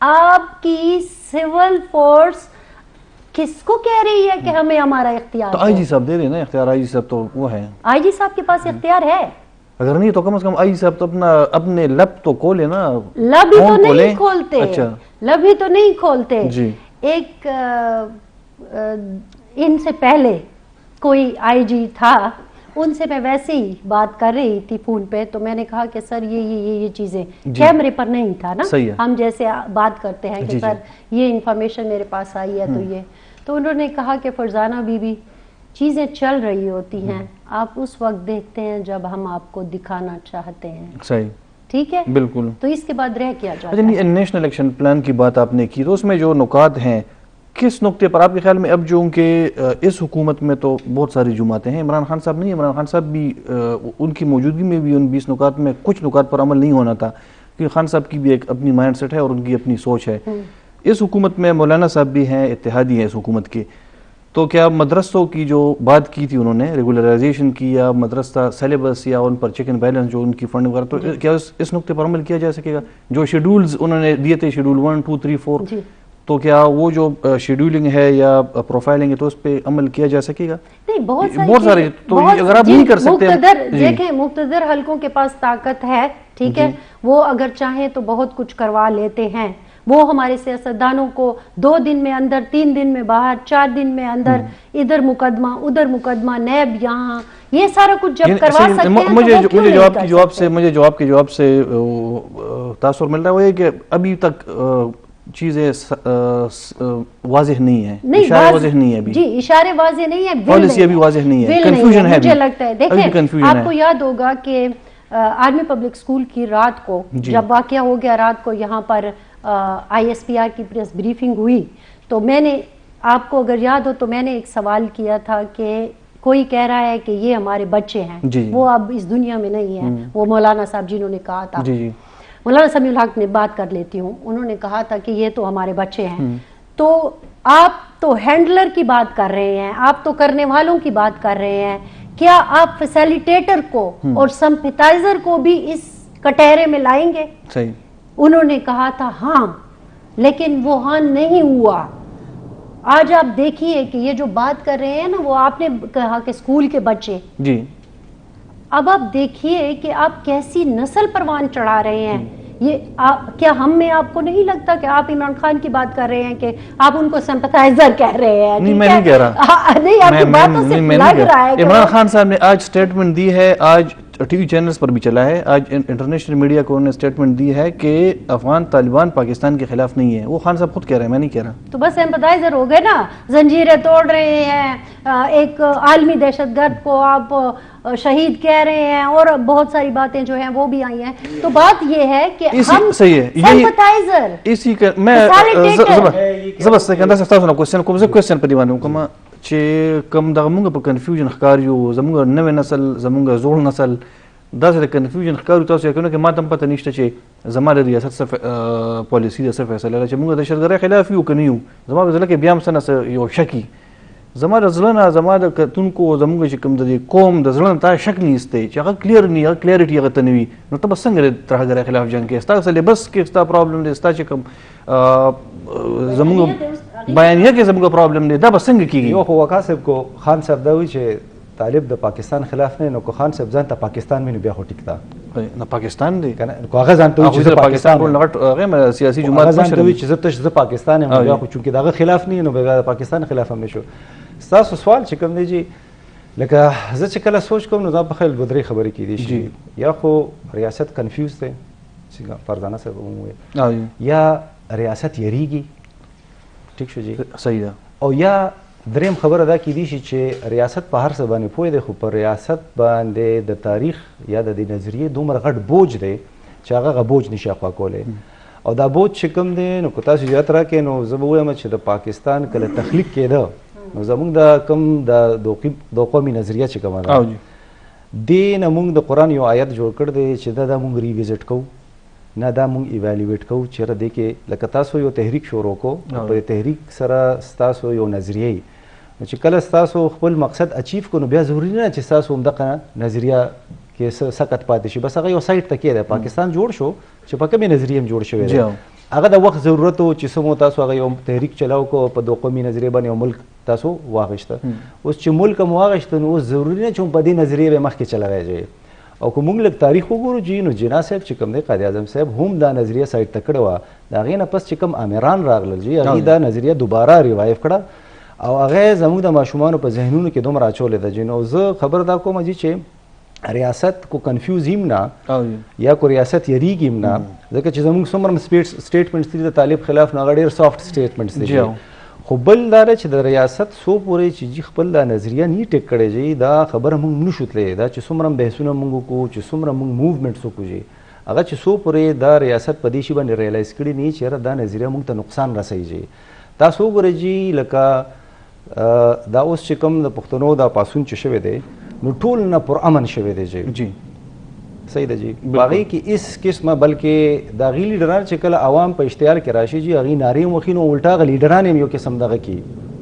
आपकी सिविल फोर्स किसको कह रही है कि हमें हमारा इख्तियार? तो आईजी साहब दे रहे ना इख्तियार। आईजी साहब तो वो है, आईजी साहब के पास इख्तियार है। अगर नहीं तो कम से कम आईजी साहब तो अपने लब तो खोले ना। लब ही तो नहीं खोलते। अच्छा, लब ही तो नहीं खोलते जी। एक इनसे पहले कोई आईजी था, उनसे मैं वैसे ही बात कर रही थी फोन पे, तो मैंने कहा कि सर ये चीजें, कैमरे पर नहीं था ना, हम जैसे बात करते हैं कि सर ये इंफॉर्मेशन मेरे पास आई है, तो ये, तो उन्होंने कहा कि फरजाना बीबी, चीजें चल रही होती हैं, आप उस वक्त देखते हैं जब हम आपको दिखाना चाहते हैं। सही, ठीक है, बिल्कुल। तो इसके बाद रह क्या जाता है? नेशनल इलेक्शन प्लान की बात आपने की, तो उसमें जो नुकात हैं, किस नुक्ते पर आपके ख्याल में, अब जो उनके इस हुकूमत में तो बहुत सारी जुमातें हैं, इमरान खान साहब नहीं, इमरान खान साहब भी उनकी मौजूदगी में भी उन 20 नुकात में कुछ नुकात पर अमल नहीं होना था, क्योंकि खान साहब की भी एक अपनी माइंड सेट है और उनकी अपनी सोच है। इस हुकूमत में मौलाना साहब भी हैं, इत्तेहादी हैं इस हुकूमत के, तो क्या मदरसों की जो बात की थी उन्होंने, रेगुलराइजेशन की, या मदरसा सिलेबस, या उन पर चेक एंड बैलेंस जो उनकी फंड वगैरह, तो क्या इस नुक्ते पर अमल किया जा सकेगा? जो शेड्यूल्स उन्होंने दिए थे, शेड्यूल 1, 2, 3, 4, तो क्या वो जो शेड्यूलिंग है या प्रोफाइलिंग है, तो उस पे अमल किया जा सकेगा? नहीं, बहुत सारे तो अगर आप नहीं कर सकते, देखें मुख्तदर हलकों के पास ताकत है, ठीक है, वो अगर चाहें तो बहुत कुछ करवा लेते हैं। वो हमारे सियासतदानों को 2 दिन में अंदर, 3 दिन में बाहर, 4 दिन में अंदर, इधर मुकदमा, उधर मुकदमा, नैब यहाँ, ये सारा कुछ जब करवा सकते हैं, मुझे जवाब के जवाब से तासुर मिल रहा है वो ये कि अभी तक चीजें वाज़ेह नहीं है, इशारे वाज़ेह नहीं है अभी जी, इशारे वाज़ेह नहीं है, पॉलिसी अभी वाज़ेह नहीं है, कंफ्यूजन है। मुझे लगता है, देखिए आपको याद होगा कि आर्मी पब्लिक स्कूल की रात को जब वाकया हो गया, रात को यहाँ पर ISPR की प्रेस ब्रीफिंग हुई, तो मैंने, आपको अगर याद हो तो मैंने एक सवाल किया था कि कोई कह रहा है कि ये हमारे बच्चे हैं, वो अब इस दुनिया में नहीं है, वो मौलाना साहब जिन्होंने कहा था, मौलाना समीउल हक ने, बात कर लेती हूँ, उन्होंने कहा था कि ये तो हमारे बच्चे हैं। तो आप तो हैंडलर की बात कर रहे हैं, आप तो करने वालों की बात कर रहे हैं, क्या आप फैसिलिटेटर को और सिंपैथाइजर को भी इस कटहरे में लाएंगे? सही। उन्होंने कहा था हाँ, लेकिन वो हाँ नहीं हुआ। आज आप देखिए कि ये जो बात कर रहे हैं ना, वो आपने कहा कि स्कूल के बच्चे जी, अब आप देखिए कि आप कैसी नस्ल परवान चढ़ा रहे हैं। ये क्या हम में आपको नहीं लगता कि आप इमरान खान की बात कर रहे हैं कि आप उनको सिंपैथाइजर कह रहे हैं? नहीं, मैं नहीं कह रहा, नहीं, आपकी बातों से लग रहा है। इमरान खान साहब ने आज स्टेटमेंट दी है, आज ٹی وی چینلز پر بھی چلا ہے. آج انٹرنیشنل میڈیا کو انہوں نے اسٹیٹمنٹ دی ہے کہ افغان طالبان پاکستان کے خلاف نہیں ہے. وہ خان صاحب خود کہہ رہے ہیں, میں نہیں کہہ رہا. تو بس ایمپتائزر ہو گئے نا, زنجیریں توڑ رہے ہیں, ایک عالمی دہشت گرد کو آپ شہید کہہ رہے ہیں, اور بہت ساری باتیں جو ہیں وہ بھی آئی ہیں. تو بات یہ ہے کہ ہم صحیح ہے, ایمپتائزر اسی کا میں زبردست کنده تاسو نه کوېسچن په دیوانه کوم چې کوم دغه موږ په کنفیوژن ښکار یو, زموږ نوی نسل, زموږ زوړ نسل داسې د کنفیوژن ښکار یو. تاسو یقینو کې ما ته هم پته نشته چې زما د ریاست څه پالیسي ده, څه فیصله ده, چې موږ د دهشتګردۍ خلاف یو که نه یو. زما په زړه کې بیا هم څه نه څه یو شک وي. زما د زړه نه, زما د کتونکو, زموږ چې کوم د دې قوم د زړه نه تا شک نه ایستی چې هغه کلیر نه وي, هغه کلیریټي هغه ته نه وي, نو ته به څنګه د ترهګرۍ خلاف جنګ کوې؟ ستا سلیبس کې ستا پرابلم دی, ستا چې کوم زموږ بیانیه کې زموږ پرابلم دی, دا به څنګه کېږي؟ یو خو وقا صاحب کو خان صاحب دا وایي چې طالب د پاکستان خلاف نه, نو کو خان صاحب ځان ته پاکستان ویني بیا خو ټیک ده نه پاکستان دی کنه. کو هغه ځان ته وایي چې پاکستان ټول نغټ هغه سیاسي جماعت ځان ته وایي چې زه پاکستان یم, بیا خو چونکې دغه خلاف نه نو بیا د پاکستان خلاف هم نشو. ستاسو سوال چې کوم دی جی, لکه زه چې کله سوچ کوم نو دا په خیال بدرې خبرې کېدي شي. یا خو ریاست کنفیوز دی چې فرزانه صاحب وویل, یا ریاست یریږي, ټیک شو جی, صحیح ده. او یا دریم خبره دا کېدی شي چې ریاست په هر څه باندې پوه دی, خو په ریاست باندې د تاریخ یا د دې نظریې دومره غټ بوج دی چې هغه بوج نشي اخوا کولی. او دا بوج چې کوم دی نو که تاسو زیات راکړئ نو زه به ووایم چې د پاکستان کله تخلیق کېده نو زموږ د کوم د قومي نظریه چې کومه ده دې نه موږ د قرآن یو آیت جوړ کړ دی چې دا موږ ریویزټ کوو, نه دا موږ ایویلویټ کوو چېرې دی کې لکه تاسو یو تحریک شروع کو, په تحریک سره ستاسو یو نظریه وي, نو چې کله ستاسو خپل مقصد اچیو کو نو بیا ضروري نه چې ستاسو همدغه نظریه کې سقط پاتې شي. بس هغه یو سایډ ته کېده. پاکستان جوړ شو چې په کومې نظریې هم جوړ شوی دی, هغه د وخت ضرورت و چې څومره تاسو هغه یو تحریک چلاو کو, په دو قومي نظریې باندې یو ملک تاسو واغېسته. اوس چې ملک هم واغېسته نو اوس ضروري نه چې په دې نظریې به مخکې چلوی جي. او که موږ لږ تاریخ وګورو جي, نو جناح صاحب چې کوم دی, قائد اعظم صاحب هم دا نظریه سایډ ته کړې وه. د هغې نه پس چې کوم امیران راغلل جي, هغوی دا نظریه دوباره ریوایو کړه او هغه زموږ د ماشومانو په ذهنونو کې دومره اچولې ده جي. نو زه خبر دا کوم جي چې ریاست کو کنفیوز هم نه یا کو ریاست یریږي هم نه, ځکه چې زموږ څومره سټیټمنټس دي د طالب خلاف نو هغه ډېر سافټ سټیټمنټس دي. خو بل دا دی چې د ریاست څو پورې چې جي خپل دا نظریه نه ټیک کړی جي, دا خبره موږ نشو تللی. دا چې څومره بحثونه موږ وکړو, چې څومره موږ موومنټس وکړو جي, هغه چې څو پورې دا ریاست په دې شي باندې ریالایز کړي نه چې یاره دا نظریه موږ ته نقصان رسوي جي. تاسو وګورئ جي, لکه دا اوس چې کوم د پښتنو دا پاڅون چې شوی دی نو ټول نه پرامن شوی دی جی. صحیح ده جی. هغې کې هېڅ قسمه بلکې د هغې لیډران چې کله عوام په اشتعال کې راشي جي, هغې نارې هم وخي نو الټا هغه لیډران هم یو قسم دغه کي,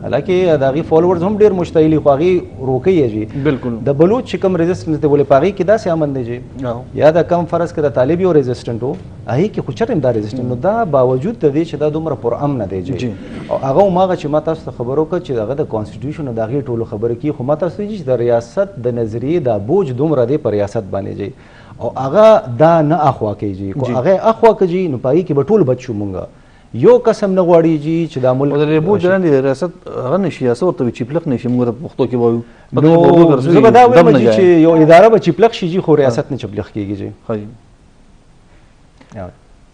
حالانکې د هغې فالوورز هم ډېر مشتعلي, خو هغې روکوي یې جي. بالکل د بلوچ چې کوم ریزسټنس دی ولې په هغې کې داسې امن دی جي, یا د کم فرض کړه د طالب یو ریزسټنټ و, هغې کې خو چټ هم دا ریزسټنټ, نو دا باوجود د دې چې دا دومره پرامنه دی جي. او هغه هماغه چې ما تاسو ته خبر وکړه چې هغه د کانسټیټیوشن د هغې ټولو خبرې کوي, خو ما تاسو ته چې د ریاست د نظریې دا بوج دومره دی په ریاست باندې جي, او هغه دا نه اخوا کوي جي. کو هغه اخوا کوي نو په هغې کې به ټول بد شو. مونږ یو قسم نه غواړي جي چې دا ملک د بوج لاندې ریاست هغه نشي, هسه ورته وي چیپلق نشي, موږ د پښتو کې وایو. نو زه به دا وایم چې یو اداره به چیپلق شي جي, خو ریاست نه چپلق کېږي جي.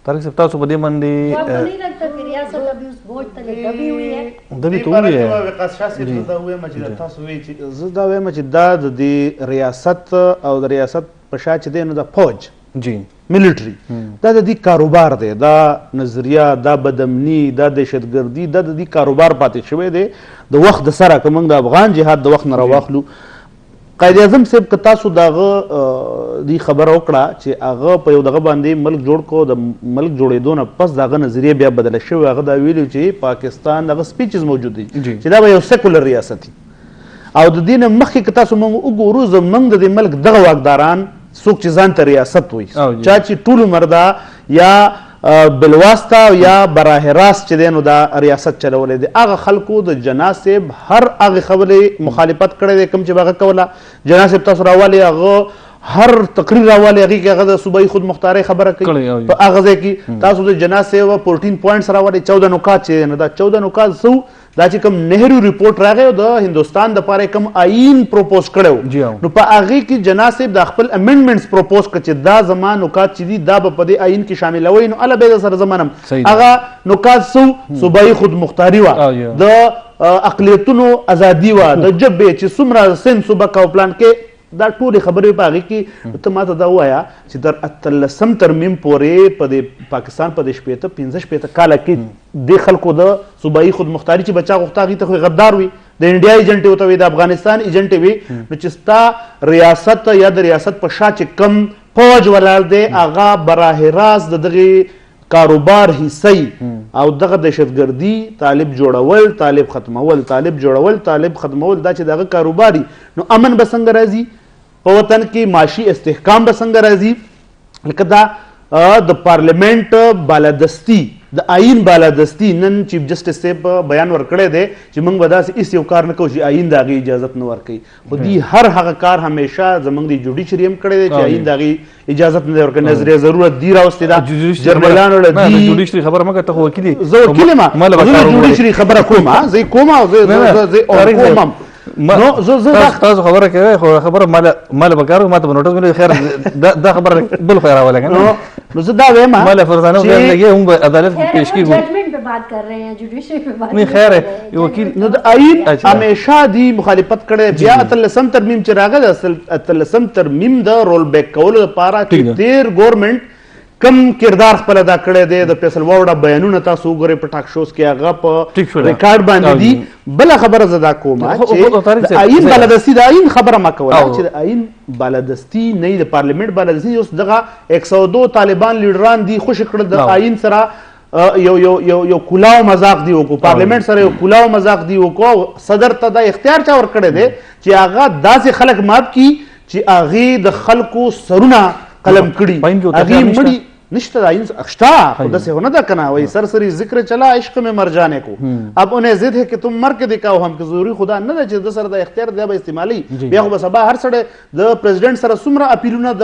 طارق صاحب تاسو په دې باندې آپ کو نہیں لگتا کہ ریاست ابھی اس بوجھ تلے دبی ہوئی ہے؟ دبی تو ہوئی ہے. وقاص شاه صاحب زه دا وایم چې تاسو وایئ چې زه دا وایم چې دا د دې ریاست او د ریاست په شا چې دی نو د فوج جی ملټري دا د دې کاروبار دی, دا نظریه, دا بدامني, دا دهشتګردي, دا د دې کاروبار پاتې شوی دی د وخت د سره. که موږ د افغان جهاد د وخت نه راواخلو, قائد اعظم صاحب که تاسو دغه دې خبره وکړه چې هغه په یو دغه باندې ملک جوړ کو, د ملک جوړېدو نه پس د هغه نظریه بیا بدله شوې, هغه دا ویلي چې پاکستان دغه سپیچز موجود دي چې دا به یو سیکولر ریاست وي. او د دې نه مخکې که تاسو موږ وګورو, زموږ د دې ملک دغه واکداران څوک چې ځان ته ریاست وایي, چا چې ټول عمر دا یا بلواسطه یا براه راست چې دی نو دا ریاست چلولی دی, هغه خلکو د جناح صاحب هر هغې خبرې مخالفت کړی دی کوم چې به هغه کوله. جناح صاحب تاسو راولئ, هغه هر تقریر راولئ, هغې کې هغه د صوبایي خود مختارۍ خبره کوي په هغه ځای کې. تاسو د جناح صاحب 14 پوینټس راولئ, 14 نکات چې دی نو دا 14 نکات څه دا چې کوم نهرو ریپورت راغی او د هندوستان د پاره کوم آئین پروپوز کړو نو په هغه کې جناسب د خپل امندمنټس پروپوز کړ چې دا زما نکات چې دي دا په دې آئین کې شاملوي نو الله به سره زمانم هغه نکات صوبایي خود مختاری وا د اقلیتونو ازادي وا د جبه چې څومره سن صوبه کا پلان کې دا ټولې خبرې په هغه کې ته ماته دا وایا چې تر 18 ترمیم پورې په پاکستان په 15 کال کې د خلکو د صوبایي خود مختاری چې بچا غوښتا غي ته غدار وي د انډیا ایجنټ وته وي د افغانستان ایجنټ وي نو چې ستا ریاست یا د ریاست په شا چې کم فوج ولال دی هغه براه راست دغه کاروبار حصي او دغه دهشتګردي طالب جوړول طالب ختمول طالب جوړول طالب ختمول دا چې دغه کاروباري نو امن به څنګه راځي په وطن کې معاشي استحکام به څنګه راځي لکه دا د پارلیمنت بالادستی د آئین بالادستی نن چیف جسټس صاحب بیان ورکړی دی چې موږ به داسې هېڅ یو کار نه کوو چې آئین د هغې اجازت نه ورکوي خو دوی هر هغه کار همیشه زموږ د جوډیشري هم کړی دی چې آئین د هغې اجازت نه دی ورکوي نظریه ضرورت دی راوستې ده جرنیلانو له دی جوډیشري خبره مه کوه ته خو وکیل یې زه وکیل یم زه د جوډیشري خبره کوم زه یې کوم او زه کوم نو تاسو خبره کوي خو خبره مال بکارو ما ته نوټس ملي خیر دا خبره بل خیر راولې کنه نو زه دا وایم مال فرزانو بیان لګي هم عدالت کې پیش کیږي ججمنٹ پہ بات کر رہے ہیں جوڈیشری پہ بات نہیں خیر ہے وکیل نو د آئین همیشه دی مخالفت کړي بیا اتلسم ترمیم چې راغی اتلسم ترمیم د رول بیک کولو لپاره چې تیر ګورنمنت کم کردار خپل ادا کړی دی د فیصل واوډه بیانونه تاسو وګورئ په ټاک شوز کې هغه په ریکارډ باندې دي بله خبره زه دا کوم چې د آئین بالادستي د آئین خبره ما کوله چې د آئین بالادستي نه د پارلیمنت بالادستي اوس دغه 102 طالبان لیډران دي خوشې کړل د آئین سره یو کلاو مذاق دی وکړو پارلیمنت سره یو کلاو مذاق دی وکړو صدر ته دا اختیار چا ورکړی دی چې هغه داسې خلک ماب کي چې هغې د خلکو سرونه قلم کړي هغې مړي نشته آئین شتا خود سے ہونا دا کنا وہی سرسری ذکر چلا عشق میں مر جانے کو اب انہیں ضد ہے کہ تم مر کے دکھاؤ ہم کہ ضروری خدا نه ده چې د سره د اختیار دی به استعمالي بیا خو به سبا هر سړی د پریزیډنټ سره څومره اپیلونه د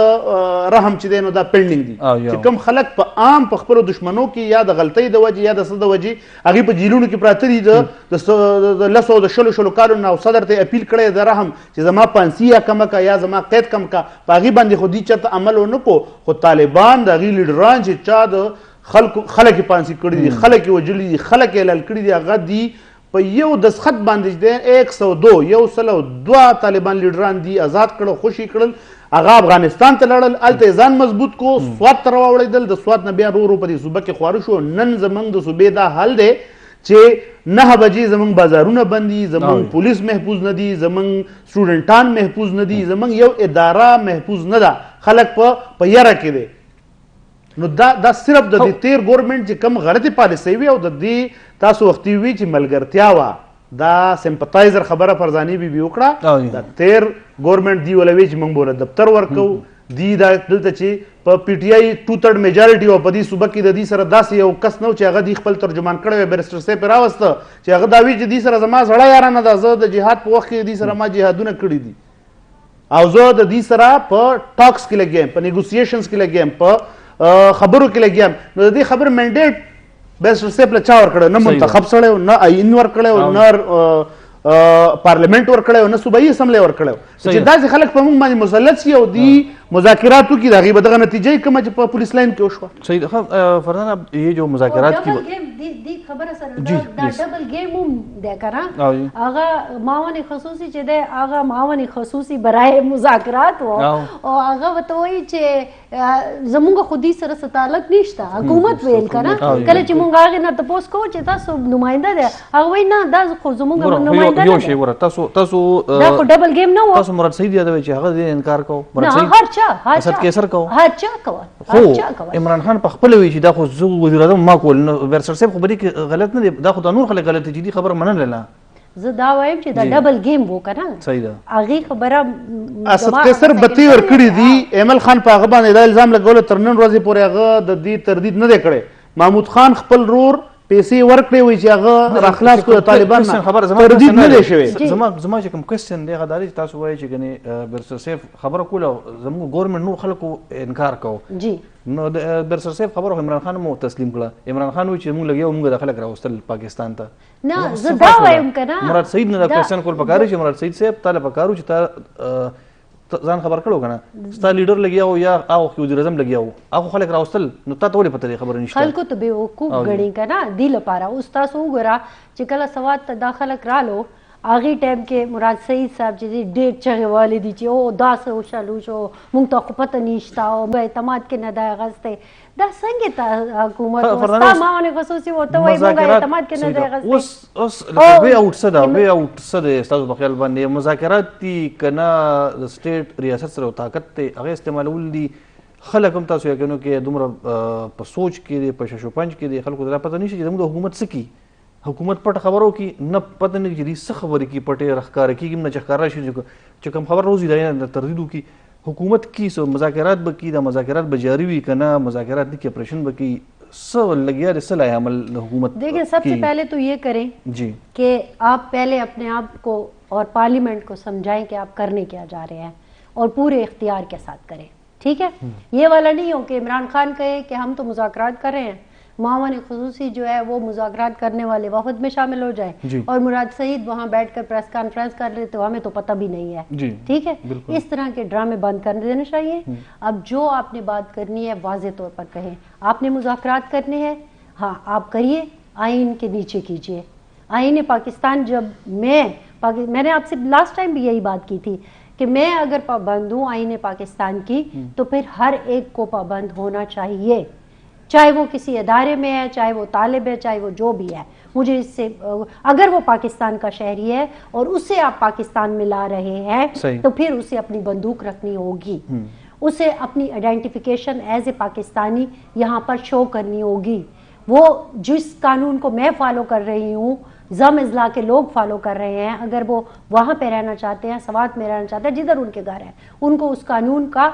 رحم چې دی نو دا پینډینګ دي چې کوم خلک په عام په خپلو دشمنو کې یا د غلطۍ د وجې یا د څه د وجې هغې په جیلونو کې پراته دي د لسو د شلو کالو نه او صدر ته اپیل کړی د رحم چې زما پانسي یا کمه کا یا زما قید کم کا په هغې باندې خو دې چېرته عمل ونه کو خو طالبان د هغې لیډران چې چا د خلک پانسي کړي دي خلک وجلي دي خلک اعلان کړي دي هغه دي په یو دستخط باندې دی 102 طالبان لیډران دي آزاد کړل خوشي کړل هغه افغانستان ته لاړل هلته ځان مضبوط کو سوات ته راوړېدل د سوات نه بیا ورو ورو په دې صوبه کې خواره شو نن زموږ د صوبې دا حل دی چې 9 بجې زموږ بازارونه بند دي زموږ پولیس محفوظ نه دي زموږ سټوډنټان محفوظ نه دي زموږ یو اداره محفوظ نه ده خلک په یره کې دی نو دا صرف د دې تیر ګورنمنټ چې کم غلطي پالیسۍ وي او د دې تاسو وختي وي چې ملګرتیا وه دا سمپتایزر خبره فرزاني بي وکړه د تیر ګورنمنټ دی ولوي چې موږ بوله دفتر ورکو دی دا دلته چې په پی ټی آی 2/3 میجارټي او په دې صوبه کې د دې سره داسې یو کس نه و چې هغه دی خپل ترجمان کړی وی بیرسټر صاحب یې راوسته چې هغه دا وي چې دې سره زما زړه یارانه ده زه د جهاد په وخت کې دې سره ما جهادونه کړي دي او زه د دې سره په ټاکس کې لګیم په نیګوسیشنز کې لګیم په خبرو کې لګیم نو د دې خبر منډیټ بیرسټر صاحب له چا ورکړی نه منتخب سړی نه آئین ورکړی نه پارلیمنٹ ورکړی نه صوبایي اسمبلی ورکړی چې داسې خلک په موږ باندې مسلط شي او دی مذاکرات وکړي د هغې به دغه نتیجه کومه چې په پولیس لاین کې وشوه صحیح فرزانہ یہ جو مذاکرات کی دی خبره سره دا ډبل گیم هم دی کنه هغه معاون خصوصي چې دی هغه معاون خصوصي برای مذاکرات و او هغه ورته وایي چې زموږ خو دې سره څه تعلق نشته حکومت ویل کنه کله چې موږ هغې نه تپوس کوو چې تاسو نماینده دی هغه وایي نه دا خو زموږ نماینده یو شی وره تاسو دا خو ډبل گیم نه و تاسو مراد صحیح دی چې هغه دې انکار کوو مراد صحیح اسد کیسر کو هر چا کول عمران خان په خپل وی چې دا خو زه وزیر اعظم ما کول نو بیرسټر صاحب خو بری کې غلط نه دی دا خو د نور خلک غلط دي خبر منل نه زه دا وایم چې دا ډبل گیم وو کنه صحیح ده هغه خبره اسد کیسر بتی ور کړی دی ایمل خان په هغه باندې دا الزام لګول تر نن ورځې پورې هغه د دې تردید نه دی کړی محمود خان خپل رور پیسې ورکړې وي چې هغه راخلاص کړو د طالبان نه تردید نه دی شوی. زما چې کوم کوېسچن دی هغه دا دی چې تاسو وایئ چې ګنې برسر صاحب خبره کوله زموږ ګورنمنټ نور خلکو انکار کوو جی نو د برسر صاحب خبره عمران خان مو تسلیم کړه. عمران خان وایي چې موږ لګیا موږ د خلک راوستل پاکستان ته نه زه دا وایم که نه مراد سعید نه دا کوېسچن کول پکار چې مراد سعید صاحب تاله پکارو چې تا ځان خبر کړو کنه ستا لیډر لګیا و یا هغه وزیر اعظم لګیا و هغه خلک راوستل نو تا ته ولې پته دی خبره نشته خلکو ته بیوقوف ګڼي که نه دې لپاره اوس تاسو وګوره چې کله سواد ته دا خلک رالو هغې ټایم کې مراد سعید صاحب چې دي ډېر چغې والې دي چې او داسې وشلو شو موږ ته خو پته نشته او اعتماد کې نه دی اغستی دا څنګه ته حکومت ستا معاون خصوصي ورته وایي موږ اعتماد کې نه دی اغستی اوس وی آوټ څه ده وی آوټ څه دی ستاسو په خیال باندې مذاکرات دي که نه د سټیټ ریاست سره طاقت دی هغې استعمالول دي خلک هم تاسو یقینو کې دومره په سوچ کې دی په شش و پنج کې دی خلکو ته دا پته نشي چې زموږ د حکومت څه کوي حکومت پټ خبرو کې نه پته نه چې څه خبرې کوي پټې راښکاره کېږي نه چې ښکاره شي چې کوم خبر روزي دا نه تردید وکړي حکومت کی سو مذاکرات به کی دا مذاکرات به جاری وي که نه مذاکرات نه کی اپریشن به کی څه لګیا دی څه لایې عمل حکومت دیکھیں سب سے پہلے تو یہ کریں جی کہ آپ پہلے اپنے آپ کو اور پارلیمنٹ کو سمجھائیں کہ آپ کرنے کیا جا رہے ہیں اور پورے اختیار کے ساتھ کریں ٹھیک ہے یہ والا نہیں ہو کہ عمران خان کہے کہ ہم تو مذاکرات کر رہے ہیں معاون خصوصی جو ہے وہ مذاکرات کرنے والے وفد میں شامل ہو جائے اور مراد سعید وہاں بیٹھ کر پریس کانفرنس کر رہے تو ہمیں تو پتہ بھی نہیں ہے ٹھیک ہے اس طرح کے ڈرامے بند کر دینا چاہیے. اب جو آپ نے بات کرنی ہے واضح طور پر کہیں آپ نے مذاکرات کرنے ہیں ہاں آپ کریے آئین کے نیچے کیجیے. آئین پاکستان جب میں نے آپ سے لاسٹ ٹائم بھی یہی بات کی تھی کہ میں اگر پابند ہوں آئین پاکستان کی تو پھر ہر ایک کو پابند ہونا چاہیے چاہے وہ کسی ادارے میں ہے چاہے وہ طالب ہے چاہے وہ جو بھی ہے. مجھے اس سے اگر وہ پاکستان کا شہری ہے اور اسے آپ پاکستان میں لا رہے ہیں تو پھر اسے اپنی بندوق رکھنی ہوگی اسے اپنی آئیڈینٹیفیکیشن ایز اے پاکستانی یہاں پر شو کرنی ہوگی. وہ جس قانون کو میں فالو کر رہی ہوں زم اضلاع کے لوگ فالو کر رہے ہیں اگر وہ وہاں پہ رہنا چاہتے ہیں سوات میں رہنا چاہتے ہیں جدھر ان کے گھر ہے ان کو اس قانون کا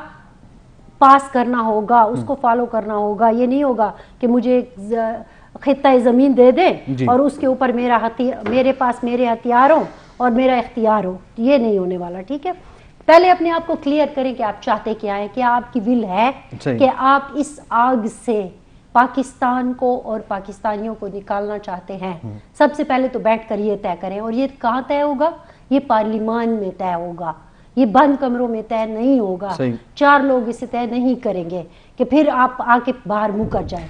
پاس کرنا ہوگا اس کو فالو کرنا ہوگا. یہ نہیں ہوگا کہ مجھے خطہ زمین دے دیں اور اس کے اوپر میرے پاس میرے ہتھیار ہوں اور میرا اختیار ہو. یہ نہیں ہونے والا. ٹھیک ہے پہلے اپنے آپ کو کلیئر کریں کہ آپ چاہتے کیا ہے کیا آپ کی ول ہے کہ آپ اس آگ سے پاکستان کو اور پاکستانیوں کو نکالنا چاہتے ہیں. سب سے پہلے تو بیٹھ کر یہ طے کریں اور یہ کہاں طے ہوگا یہ پارلیمان میں طے ہوگا. یہ بند کمروں میں طے نہیں ہوگا. 4 لوگ اسے طے نہیں کریں گے کہ پھر آپ آ کے باہر منہ کر جائیں.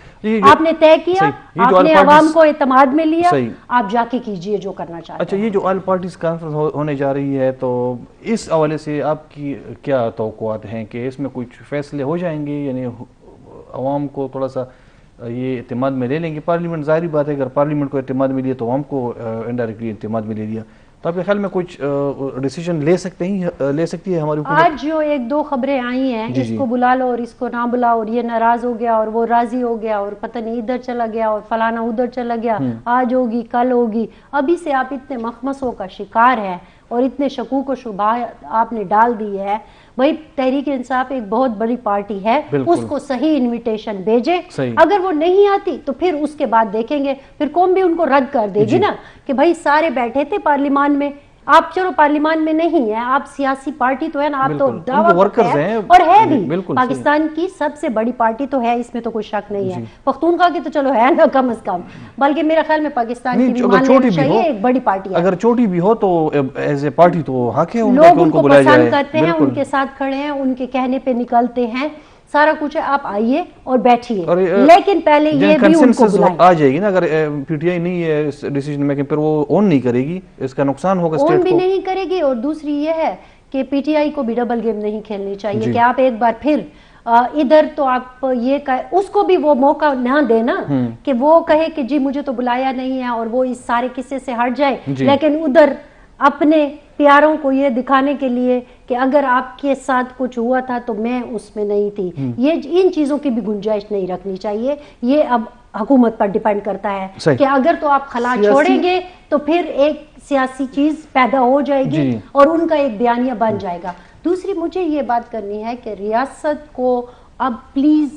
آپ نے طے کیا آپ نے عوام کو اعتماد میں لیا آپ جا کے کیجئے جو کرنا چاہتے ہیں. اچھا یہ جو آل پارٹیز کانفرنس ہونے جا رہی ہے تو اس حوالے سے آپ کی کیا توقعات ہیں کہ اس میں کچھ فیصلے ہو جائیں گے یعنی عوام کو تھوڑا سا یہ اعتماد میں لے لیں گے. پارلیمنٹ ظاہری بات ہے اگر پارلیمنٹ کو اعتماد میں لیا تو عوام کو انڈائریکٹلی اعتماد میں لے لیا تو آپ کے خیال میں کچھ ڈیسیژن لے سکتی ہے ہماری حکومت. آج جو 1-2 خبریں آئی ہیں اس کو بلا لو اور اس کو نہ بلاؤ اور یہ ناراض ہو گیا اور وہ راضی ہو گیا اور پتہ نہیں ادھر چلا گیا اور فلانا ادھر چلا گیا آج ہوگی کل ہوگی. ابھی سے آپ اتنے مخمصوں کا شکار ہیں اور اتنے شکوک و شبہات آپ نے ڈال دی ہے. بھائی تحریک انصاف ایک بہت بڑی پارٹی ہے اس کو صحیح انویٹیشن بھیجے. اگر وہ نہیں آتی تو پھر اس کے بعد دیکھیں گے پھر قوم بھی ان کو رد کر دے گی نا کہ بھائی سارے بیٹھے تھے پارلیمان میں آپ چلو پارلیمان میں نہیں ہیں آپ سیاسی پارٹی تو ہے نا آپ تو دعویٰ ہیں اور ہے بھی پاکستان کی سب سے بڑی پارٹی تو ہے اس میں تو کوئی شک نہیں ہے. پختونخوا کی تو چلو ہے نا کم از کم بلکہ میرا خیال میں پاکستان کی بھی مان لینا چاہیے ایک بڑی پارٹی ہے. اگر چھوٹی بھی ہو تو ایز اے پارٹی تو حق ہے لوگ ان کو پسند کرتے ہیں ان کے ساتھ کھڑے ہیں ان کے کہنے پہ نکلتے ہیں سارا کچھ ہے. آپ آئیے اور بیٹھیے لیکن پہلے یہ بھی ان کو بلائیں. آ جائے گی نا اگر پی ٹی آئی نہیں ہے اس ڈیسیژن میکنگ پھر وہ اون نہیں کرے گی اس کا نقصان ہوگا اسٹیٹ کو. اون بھی نہیں کرے گی اور دوسری یہ ہے کہ پی ٹی آئی کو بھی ڈبل گیم نہیں کھیلنی چاہیے کہ آپ ایک بار پھر ادھر تو آپ یہ اس کو بھی وہ موقع نہ دینا کہ وہ کہے کہ جی مجھے تو بلایا نہیں ہے اور وہ اس سارے قصے سے ہٹ جائے لیکن ادھر اپنے پیاروں کو یہ دکھانے کے لیے کہ اگر آپ کے ساتھ کچھ ہوا تھا تو میں اس میں نہیں تھی. یہ ان چیزوں کی بھی گنجائش نہیں رکھنی چاہیے. یہ اب حکومت پر ڈیپینڈ کرتا ہے کہ اگر تو آپ خلا چھوڑیں گے تو پھر ایک سیاسی چیز پیدا ہو جائے گی اور ان کا ایک بیانیہ بن جائے گا. دوسری مجھے یہ بات کرنی ہے کہ ریاست کو اب پلیز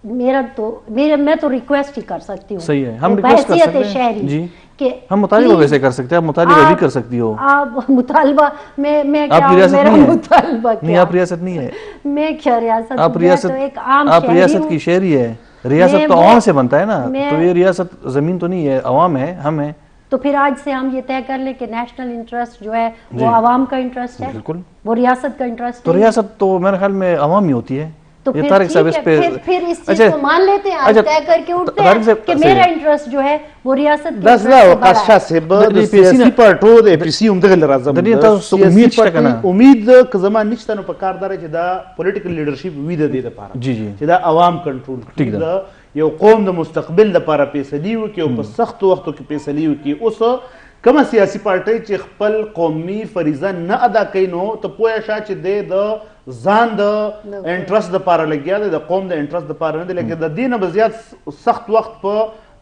मैं तो रिक्वेस्ट ही कर सकती हूँ। सही है, हम रिक्वेस्ट कर सकते हैं शहरी जी कि हम मुतालबा वैसे कर सकते हैं, आप मुतालबा भी कर सकती हो। आप मुतालबा मैं क्या आपकी रियासत मेरा नहीं है? मुतालबा नहीं, क्या? आप रियासत नहीं है, मैं क्या रियासत आप हूँ? रियासत मैं तो एक आम आप शहरी रियासत हूँ। की शहरी है, रियासत मैं तो वो- अवाम से बनता है ना, मैं- तो ये रियासत जमीन तो नहीं है, अवाम है, हम है। तो फिर आज से हम ये तय कर लें कि नेशनल इंटरेस्ट जो है जी। वो आवाम का इंटरेस्ट है, बिल्कुल। वो रियासत का इंटरेस्ट तो है। रियासत तो मेरे ख्याल में अवाम ही होती है। तो ये फिर तारिक साहब ठीक इस है, पे फिर इस चीज अच्छा, को मान लेते हैं, आज अच्छा, तय करके उठते तारिक हैं साहब कि सही मेरा है। इंटरेस्ट जो है वो रियासत के داس interest لا से او بڑا ہے۔ قاش شاسب د د APC سیاسي پارټو د APC هم دغه راځم د دې تاسو امید شته که نه؟ امید که زما نشته نو په کار دار چې دا پولیټیکل لیډرشپ وي د دې لپاره جی جی چې دا عوام کنټرول ٹھیک کړي ده. د یو قوم د مستقبل لپاره فیصلې وکړي او په سختو وختو کې فیصلې وکړي. اوس کومه سیاسي پارټۍ چې خپل قومي فریضه نه ادا کوي نو ته پوه شه چې د ځان د انټرست دپاره لګیا دی، د قوم د انټرست دپاره نه دی. لکه د دې نه به زیات سخت وخت په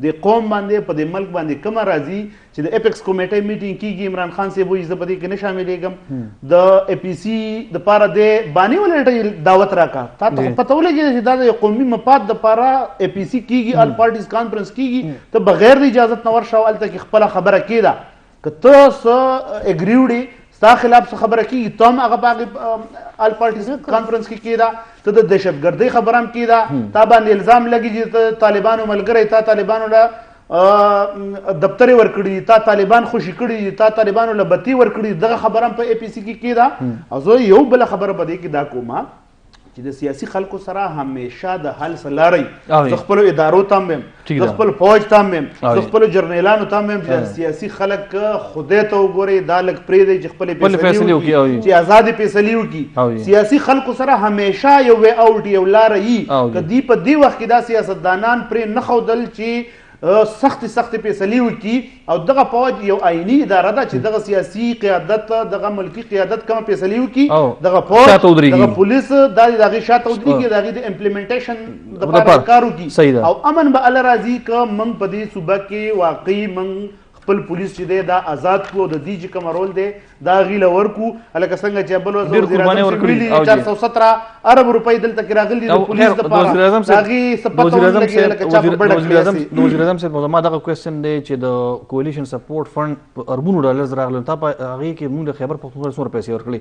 د قوم باندې په د ملک باندې کومه راځي چې د اپیکس کمیټۍ میټینګ کیږي، عمران خان صاحب وایي زه په دې کې نه شاملېږم، د APC دپاره د باني ولټۍ دعوت راکا تا ته خو پته ولګېده چې دا د یو قومي مفاد دپاره APC کیږي، آل پارټیز کانفرنس کیږي، ته بغیر د اجازت نه ورشه او هلته کې خپله خبره کېده. که ته څه اګري وړي ستا خلاف څه خبره کېږي ته هم هغه په هغې آل پارټیز کانفرنس کې کېده، ته د دهشتګردۍ خبره هم کېده، تا باندې الزام لګي چې ته طالبانو ملګری، تا طالبانو له دفترې ورکړي، تا طالبان خوشي کړي، تا طالبانو له بتي ورکړي، دغه خبره هم په APC کې کېده. او زه یو بله خبره په دې کې دا کومه چې د سیاسي خلکو سره همیشه د حل څه لارئ. زه خپلو ادارو ته هم یم، زه خپل فوج ته هم یم، زه خپلو جرنیلانو ته هم یم چې سیاسي خلک خدای ته وګورئ، دا لږ پرېږدئ چې خپلې فیصلې وکړي، چې ازادې فیصلې وکړي. سیاسي خلکو سره همیشه یو وی اوټ یو لاره وي. که دوی په دې وخت کې دا سیاستدانان پرې نه ښودل چې سختې فیصلې وکړي او دغه فوج یو آئینی اداره ده چې دغه سیاسي قیادت، دغه ملکي قیادت کومه فیصلې وکړي، دغه فوج، دغه پولیس دا د هغې شاته ودرېږي، د هغې د امپلیمنټیشن دپاره کار وکړي او امن به هله راځي که موږ په دې صوبه کې واقعي موږ خپل پولیس چې دی دا آزاد کړو، د دې چې کوم رول دی دا هغې له ورکړو. هلکه څنګه چې بل وزیر اعظم ویلي 417 ارب روپۍ دلته کې راغلي دي د پولیس دپاره، د هغې څه پته ونه لګېده لکه چا په بډه کې. د وزیر اعظم صاحب زما دغه کوېسچن دی چې د کولیشن سپورټ فنډ په اربونو ډالرز راغلل، تا په هغې کې موږ د خیبر پښتونخوا څومره پیسې ورکړې؟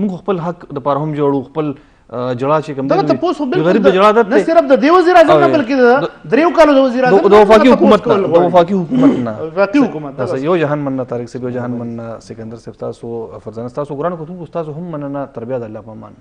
موږ خپل حق دپاره هم جوړو، خپل جړا چې کوم دغه تپوس خو غریب د جړا عادت نه صرف د دې وزیر اعظم نه بلکې د دریو کالو د وزیر اعظم د وفاقي حکومت نه، د وفاقي حکومت نه، وفاقي حکومت تاسو یو جهان مننه طارق صاحب، یو جهان مننه سکندر صاحب، تاسو فرزانه، تاسو ګرانو کتونکو ستاسو هم مننه. تر بیا د الله په امان.